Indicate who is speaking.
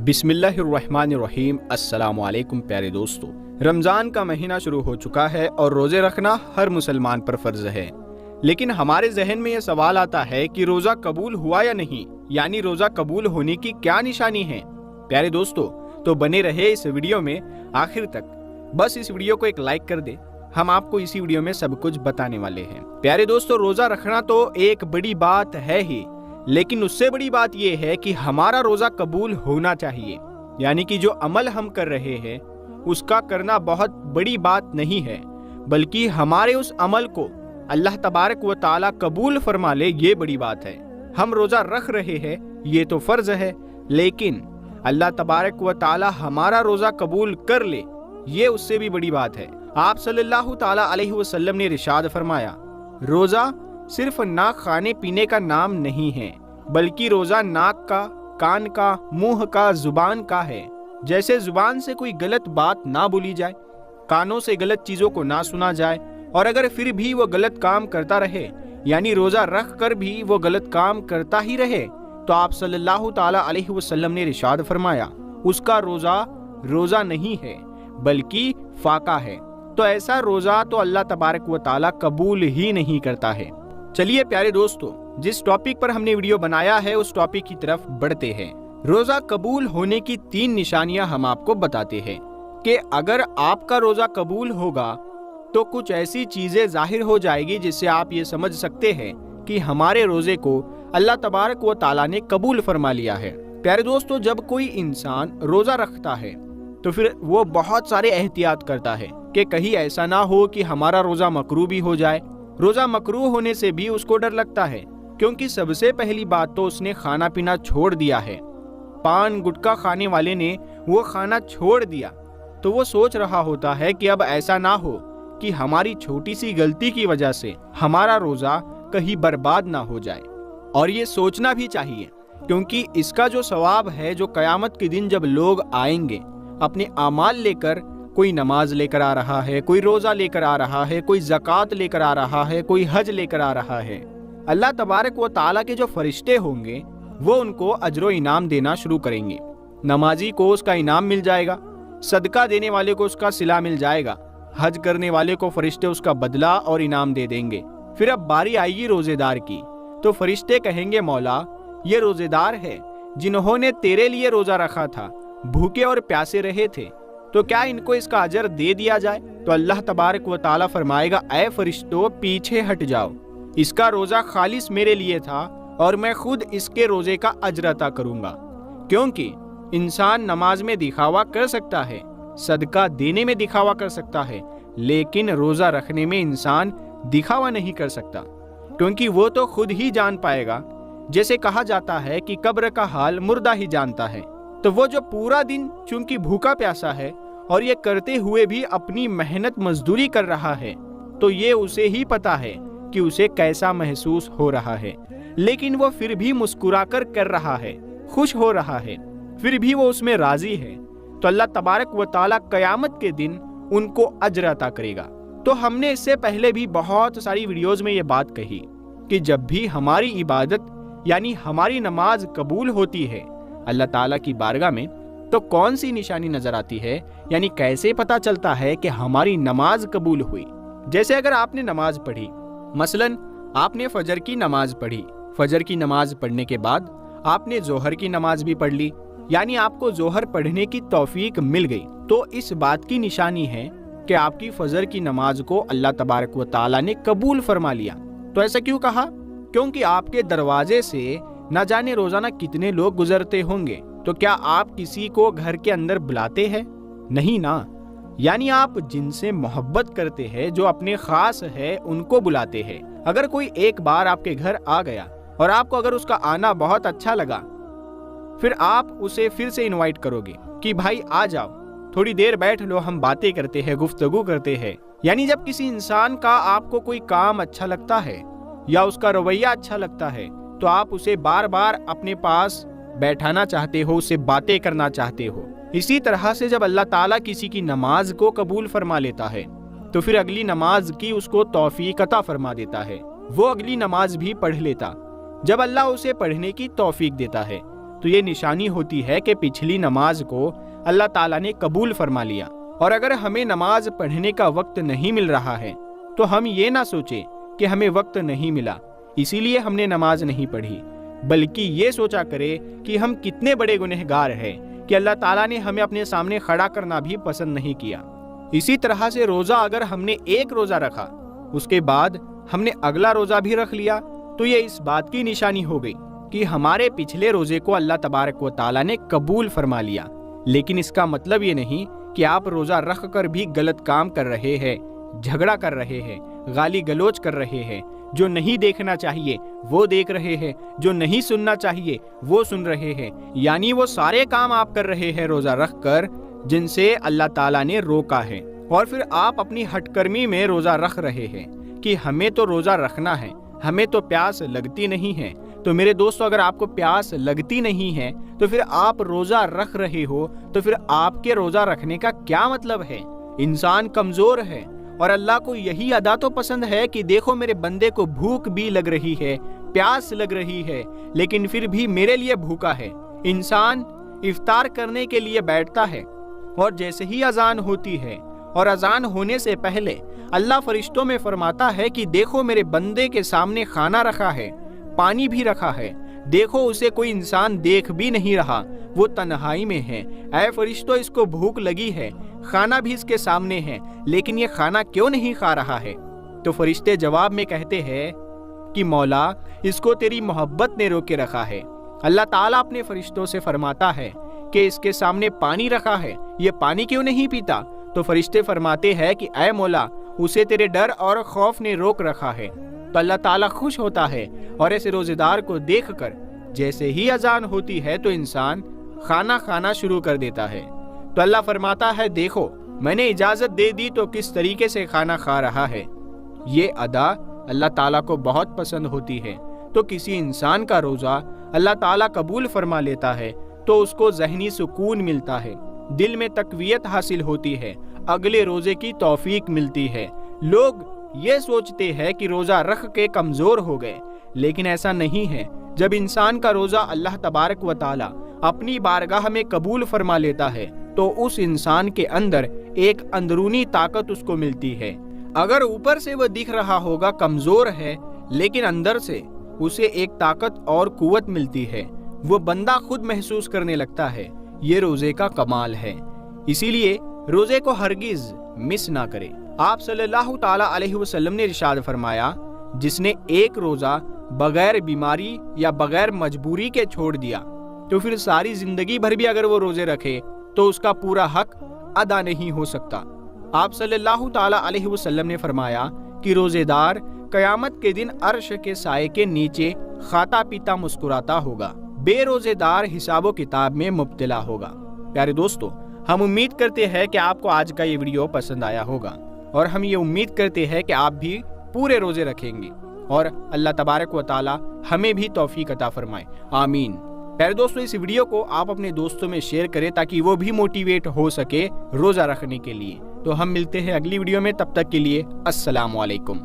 Speaker 1: बिस्मिल्लाहिर्रहमानिर्रहीम। अस्सलामुअलैकुम प्यारे दोस्तों, रमज़ान का महीना शुरू हो चुका है और रोज़े रखना हर मुसलमान पर फ़र्ज़ है। लेकिन हमारे जहन में ये सवाल आता है कि रोज़ा कबूल हुआ या नहीं, यानी रोज़ा कबूल होने की क्या निशानी है। प्यारे दोस्तों, तो बने रहे इस वीडियो में आखिर तक। बस इस वीडियो को एक लाइक कर दे, हम आपको इसी वीडियो में सब कुछ बताने वाले हैं। प्यारे दोस्तों, रोज़ा रखना तो एक बड़ी बात है ही, लेकिन उससे बड़ी बात यह है कि हमारा रोजा कबूल होना चाहिए। यानी कि जो अमल हम कर रहे हैं उसका करना बहुत बड़ी बात नहीं है, बल्कि हमारे उस अमल को अल्लाह तबारक व ताला कबूल फरमा ले, ये बड़ी बात है। हम रोजा रख रहे हैं ये तो फर्ज है, लेकिन अल्लाह तबारक व ताला हमारा रोजा कबूल कर ले, ये उससे भी बड़ी बात है। आप सल्लल्लाहु ताला अलैहि वसल्लम ने इरशाद फरमाया, रोजा सिर्फ नाक खाने पीने का नाम नहीं है, बल्कि रोजा नाक का, कान का, मुंह का, जुबान का है। जैसे जुबान से कोई गलत बात ना बोली जाए, कानों से गलत चीजों को ना सुना जाए, और अगर फिर भी वो गलत काम करता रहे, यानी रोजा रख कर भी वो गलत काम करता ही रहे, तो आप सल्लल्लाहु ताला अलैहि वसल्लम ने इरशाद फरमाया, उसका रोजा नहीं है बल्कि फाका है। तो ऐसा रोजा तो अल्लाह तबारक व ताला कबूल ही नहीं करता है। चलिए प्यारे दोस्तों, जिस टॉपिक पर हमने वीडियो बनाया है उस टॉपिक की तरफ बढ़ते हैं। रोजा कबूल होने की 3 निशानियां हम आपको बताते हैं कि अगर आपका रोजा कबूल होगा तो कुछ ऐसी चीजें जाहिर हो जाएगी जिससे आप ये समझ सकते हैं कि हमारे रोजे को अल्लाह तबारक व ताला ने कबूल फरमा लिया है। प्यारे दोस्तों, जब कोई इंसान रोजा रखता है तो फिर वो बहुत सारे एहतियात करता है कि कहीं ऐसा ना हो कि हमारा रोजा मकरूह भी हो जाए। रोजा मकरूह होने से भी उसको डर लगता है, क्योंकि सबसे पहली बात तो उसने खाना पीना छोड़ दिया है। पान गुटखा खाने वाले ने वो खाना छोड़ दिया, तो वो सोच रहा होता है कि अब ऐसा ना हो कि हमारी छोटी सी गलती की वजह से हमारा रोजा कहीं बर्बाद ना हो जाए। और ये सोचना भी चाहिए, क्योंकि इसका जो सवाब है, जो कयामत के दिन जब लोग आएंगे अपने आमाल लेकर, कोई नमाज लेकर आ रहा है, कोई रोजा लेकर आ रहा है, कोई ज़कात लेकर आ रहा है, कोई हज लेकर आ रहा है, अल्लाह तबारक व ताला के जो फरिश्ते होंगे वो उनको अजरो इनाम देना शुरू करेंगे। नमाजी को उसका इनाम मिल जाएगा, सदका देने वाले को उसका सिला मिल जाएगा, हज करने वाले को फरिश्ते उसका बदला और इनाम दे देंगे। फिर अब बारी आएगी रोजेदार की, तो फरिश्ते कहेंगे, मौला ये रोजेदार है जिन्होंने तेरे लिए रोजा रखा था, भूखे और प्यासे रहे थे, तो क्या इनको इसका अजर दे दिया जाए? तो अल्लाह तबारक व ताला फरमाएगा, ऐ फरिश्तों पीछे हट जाओ, इसका रोजा खालिस मेरे लिए था और मैं खुद इसके रोजे का अजर अता करूंगा। क्योंकि इंसान नमाज में दिखावा कर सकता है, सदका देने में दिखावा कर सकता है, लेकिन रोजा रखने में इंसान दिखावा नहीं कर सकता, क्योंकि वो तो खुद ही जान पाएगा। जैसे कहा जाता है कि कब्र का हाल मुर्दा ही जानता है। तो वो जो पूरा दिन चूंकि भूखा प्यासा है और ये करते हुए भी अपनी मेहनत मजदूरी कर रहा है, तो ये उसे ही पता है कि उसे कैसा महसूस हो रहा है, लेकिन वो फिर भी मुस्कुराकर कर रहा है, खुश हो रहा है, फिर भी वो उसमें राजी है। तो अल्लाह तबारक व ताला कयामत के दिन उनको अजर अता करेगा। तो हमने इससे पहले भी बहुत सारी वीडियोज में ये बात कही कि जब भी हमारी इबादत यानी हमारी नमाज कबूल होती है अल्लाह ताला की बारगाह में, तो कौन सी निशानी नजर आती है, यानी कैसे पता चलता है कि हमारी नमाज कबूल हुई। जैसे अगर आपने नमाज पढ़ी, मसलन आपने फजर की नमाज पढ़ी, फजर की नमाज पढ़ने के बाद आपने जोहर की नमाज भी पढ़ ली, यानी आपको जोहर पढ़ने की तौफीक मिल गई, तो इस बात की निशानी है कि आपकी फजर की नमाज को अल्लाह तबारक व ताला ने कबूल फरमा लिया। तो ऐसा क्यों कहा? क्योंकि आपके दरवाजे से न जाने रोजाना कितने लोग गुजरते होंगे, तो क्या आप किसी को घर के अंदर बुलाते हैं? नहीं ना। यानी आप जिनसे मोहब्बत करते हैं, जो अपने खास है, उनको बुलाते हैं। अगर कोई एक बार आपके घर आ गया और आपको अगर उसका आना बहुत अच्छा लगा, फिर आप उसे फिर से इनवाइट करोगे कि भाई आ जाओ, थोड़ी देर बैठ लो, हम बातें करते हैं, गुफ्तगू करते हैं। यानी जब किसी इंसान का आपको कोई काम अच्छा लगता है या उसका रवैया अच्छा लगता है, तो आप उसे बार बार अपने पास बैठाना चाहते हो, उससे बातें करना चाहते हो। इसी तरह से जब अल्लाह ताला किसी की नमाज को कबूल फरमा लेता है, तो फिर अगली नमाज की उसको तौफीक अता फरमा देता है, वो अगली नमाज भी पढ़ लेता। जब अल्लाह उसे पढ़ने की तौफीक देता है, تو یہ نشانی ہوتی ہے کہ پچھلی نماز کو اللہ تعالیٰ نے قبول فرما لیا۔ اور اگر ہمیں نماز پڑھنے کا وقت نہیں مل رہا ہے تو ہم یہ نہ سوچیں کہ ہمیں وقت نہیں ملا اسی لیے ہم نے نماز نہیں پڑھی، بلکہ یہ سوچا کرے کہ ہم کتنے بڑے گنہگار ہیں کہ اللہ تعالیٰ نے ہمیں اپنے سامنے کھڑا کرنا بھی پسند نہیں کیا۔ اسی طرح سے روزہ اگر ہم نے ایک روزہ رکھا اس کے بعد ہم نے اگلا روزہ بھی رکھ لیا تو یہ اس بات کی نشانی ہو گئی کہ ہمارے پچھلے روزے کو اللہ تبارک و تعالیٰ نے قبول فرما لیا۔ لیکن اس کا مطلب یہ نہیں کہ آپ روزہ رکھ کر بھی غلط کام کر رہے ہیں، جھگڑا کر رہے ہیں، گالی گلوچ کر رہے ہیں، جو نہیں دیکھنا چاہیے وہ دیکھ رہے ہیں، جو نہیں سننا چاہیے وہ سن رہے ہیں، یعنی وہ سارے کام آپ کر رہے ہیں روزہ رکھ کر جن سے اللہ تعالیٰ نے روکا ہے، اور پھر آپ اپنی ہٹ کرمی میں روزہ رکھ رہے ہیں کہ ہمیں تو روزہ رکھنا ہے، ہمیں تو پیاس لگتی نہیں ہے۔ تو میرے دوستو، اگر آپ کو پیاس لگتی نہیں ہے تو پھر آپ روزہ رکھ رہے ہو تو پھر آپ کے روزہ رکھنے کا کیا مطلب ہے؟ انسان کمزور ہے اور اللہ کو یہی ادا تو پسند ہے کہ دیکھو میرے بندے کو بھوک بھی لگ رہی ہے، پیاس لگ رہی ہے، لیکن پھر بھی میرے لیے بھوکا ہے۔ انسان افطار کرنے کے لیے بیٹھتا ہے اور جیسے ہی اذان ہوتی ہے اور اذان ہونے سے پہلے اللہ فرشتوں میں فرماتا ہے کہ دیکھو میرے بندے کے سامنے کھانا رکھا ہے، پانی بھی رکھا ہے، دیکھو اسے کوئی انسان دیکھ بھی نہیں رہا، وہ تنہائی میں ہے، اے فرشتوں اس کو بھوک لگی ہے، کھانا بھی اس کے سامنے ہے، لیکن یہ کھانا کیوں نہیں کھا رہا ہے؟ تو فرشتے جواب میں کہتے ہیں کہ مولا اس کو تیری محبت نے روکے رکھا ہے۔ اللہ تعالیٰ اپنے فرشتوں سے فرماتا ہے کہ اس کے سامنے پانی رکھا ہے، یہ پانی کیوں نہیں پیتا؟ تو فرشتے فرماتے ہیں کہ اے مولا اسے تیرے ڈر اور خوف نے روک رکھا ہے۔ تو اللہ تعالیٰ خوش ہوتا ہے اور ایسے روزے دار کو دیکھ کر جیسے ہی اذان ہوتی ہے تو انسان کھانا کھانا شروع کر دیتا ہے۔ تو اللہ فرماتا ہے دیکھو میں نے اجازت دے دی تو کس طریقے سے کھانا کھا رہا ہے۔ یہ ادا اللہ تعالیٰ کو بہت پسند ہوتی ہے۔ تو کسی انسان کا روزہ اللہ تعالیٰ قبول فرما لیتا ہے تو اس کو ذہنی سکون ملتا ہے، دل میں تقویت حاصل ہوتی ہے، اگلے روزے کی توفیق ملتی ہے۔ لوگ یہ سوچتے ہیں کہ روزہ رکھ کے کمزور ہو گئے، لیکن ایسا نہیں ہے۔ جب انسان کا روزہ اللہ تبارک و تعالی اپنی بارگاہ میں قبول فرما لیتا ہے تو اس انسان کے اندر ایک اندرونی طاقت اس کو ملتی ہے۔ اگر اوپر سے وہ دکھ رہا ہوگا کمزور ہے، لیکن اندر سے اسے ایک طاقت اور قوت ملتی ہے، وہ بندہ خود محسوس کرنے لگتا ہے۔ یہ روزے کا کمال ہے، اسی لیے روزے کو ہرگز مس نہ کرے۔ آپ صلی اللہ تعالی علیہ وسلم نے ارشاد فرمایا، جس نے ایک روزہ بغیر بیماری یا بغیر مجبوری کے چھوڑ دیا تو پھر ساری زندگی بھر بھی اگر وہ روزے رکھے تو اس کا پورا حق ادا نہیں ہو سکتا۔ آپ صلی اللہ تعالی علیہ وسلم نے فرمایا کہ روزے دار قیامت کے دن عرش کے سائے کے نیچے کھاتا پیتا مسکراتا ہوگا، بے روزے دار حساب و کتاب میں مبتلا ہوگا۔ پیارے دوستو، ہم امید کرتے ہیں کہ آپ کو آج کا یہ ویڈیو پسند آیا ہوگا، اور ہم یہ امید کرتے ہیں کہ آپ بھی پورے روزے رکھیں گے اور اللہ تبارک و تعالی ہمیں بھی توفیق عطا فرمائے، آمین۔ پیارے دوستو، اس ویڈیو کو آپ اپنے دوستوں میں شیئر کریں تاکہ وہ بھی موٹیویٹ ہو سکے روزہ رکھنے کے لیے۔ تو ہم ملتے ہیں اگلی ویڈیو میں، تب تک کے لیے السلام علیکم۔